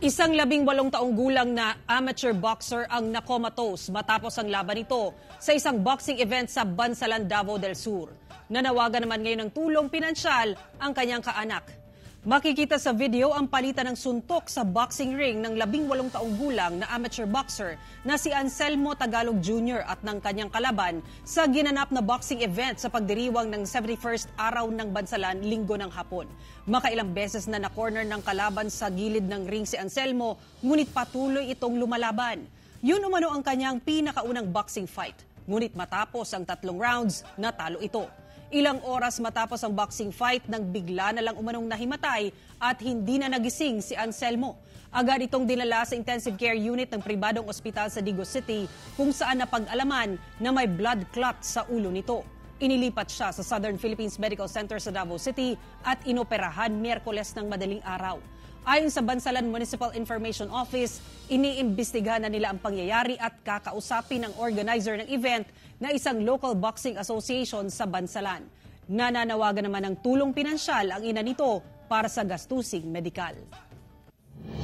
Isang 18 taong gulang na amateur boxer ang nakomatose matapos ang laban nito sa isang boxing event sa Bansalan, Davao del Sur. Nanawagan naman ngayon ng tulong pinansyal ang kanyang kaanak. Makikita sa video ang palitan ng suntok sa boxing ring ng 18 taong gulang na amateur boxer na si Anselmo Tagalog Jr. at ng kanyang kalaban sa ginanap na boxing event sa pagdiriwang ng 71st araw ng Bansalan linggo ng hapon. Makailang beses na na-corner ng kalaban sa gilid ng ring si Anselmo, ngunit patuloy itong lumalaban. Yun umano ang kanyang pinakaunang boxing fight. Ngunit matapos ang 3 rounds, natalo ito. Ilang oras matapos ang boxing fight nang bigla na lang umanong nahimatay at hindi na nagising si Anselmo. Agad itong dinala sa intensive care unit ng pribadong ospital sa Digo City kung saan napag-alaman na may blood clot sa ulo nito. Inilipat siya sa Southern Philippines Medical Center sa Davao City at inoperahan Miyerkules ng madaling araw. Ayon sa Bansalan Municipal Information Office, iniimbestigahan na nila ang pangyayari at kakausapin ng organizer ng event na isang local boxing association sa Bansalan. Nananawagan naman ng tulong pinansyal ang ina nito para sa gastusing medikal.